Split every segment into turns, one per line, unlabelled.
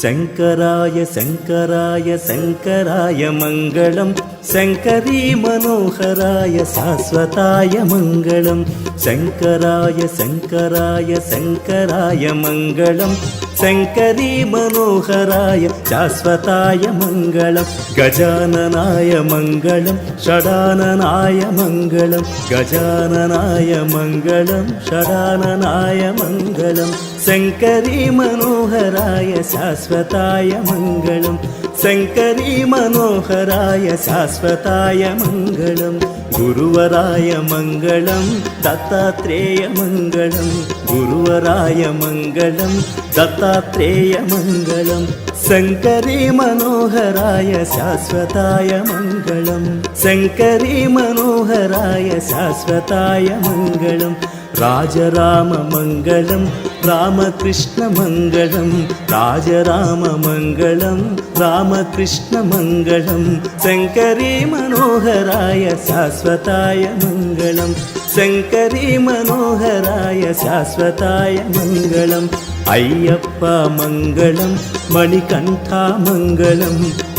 शङ्कराय शङ्कराय शङ्कराय मङ्गलं शङ्करी मनोहराय शाश्वताय मङ्गलं शङ्कराय शङ्कराय शङ्कराय मङ्गलं शङ्करी मनोहराय शाश्वताय मङ्गलं गजाननाय मङ्गलं षडाननाय मङ्गलं गजाननाय मङ्गलं षडाननाय मङ्गलं शङ्करी मनोहराय शाश्वताय मङ्गलं शङ्करी मनोहराय शाश्वताय मङ्गलं गुरुवराय मङ्गलं दत्तात्रेय मङ्गलं गुरुवराय मङ्गलं दत्तात्रेय मङ्गलं शङ्करी मनोहराय शाश्वताय मङ्गलं शङ्करी मनोहराय शाश्वताय मङ्गलं राजराममङ्गलं रामकृष्णमङ्गलं राजराममङ्गलं रामकृष्णमङ्गलं शङ्करी मनोहराय शाश्वताय मङ्गलं शङ्करी मनोहराय शाश्वताय मङ्गलम् अय्यप्पा मङ्गलं मणिकण्ठा मङ्गलं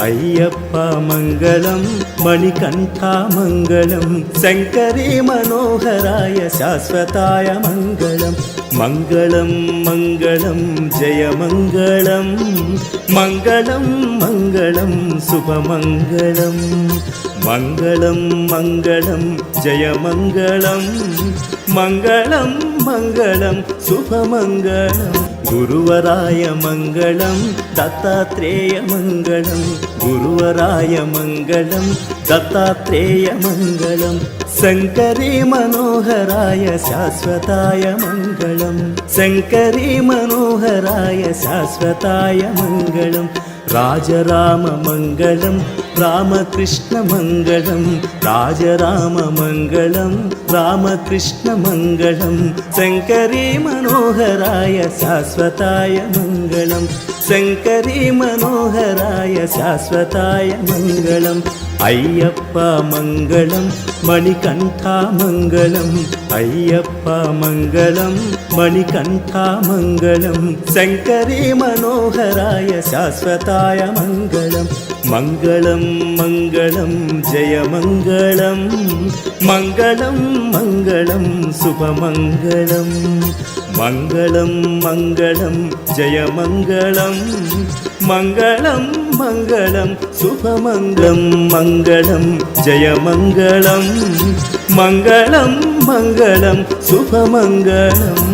अय्यप्पा मङ्गलं मणिकण्ठा मङ्गलं शङ्करी मनोहराय शाश्वताय मङ्गलं मङ्गलं मङ्गलं जय मङ्गलं मङ्गलं मङ्गलं शुभमङ्गलं मङ्गलं मङ्गलं जय मङ्गलं मङ्गलं मङ्गलं शुभमङ्गलं गुरुवराय मङ्गलं दत्तात्रेय मङ्गलं गुरुवराय मङ्गलं दत्तात्रेय मङ्गलं शङ्करी मनोहराय शाश्वताय मङ्गलं शङ्करी मनोहराय शाश्वताय मङ्गलं राजराममङ्गलं रामकृष्णमङ्गलं राजराममङ्गलं रामकृष्णमङ्गलं शङ्करी मनोहराय शाश्वताय मङ्गलं शङ्करी मनोहराय शाश्वताय मङ्गलम् अय्यप्पा मङ्गलं मणिकण्ठा मङ्गलं अय्यप्पा मङ्गलं मणिकण्ठा मङ्गलं शङ्करी मनोहराय शाश्वताय मङ्गलं मङ्गलं मङ्गलं जय मङ्गलं मङ्गलं मङ्गलं शुभमङ्गलं मङ्गलं मङ्गलं जय मङ्गलं मङ्गलं मङ्गलं शुभमङ्गलं मङ्गलं जय मङ्गलं मङ्गलं मङ्गलं शुभमङ्गलम्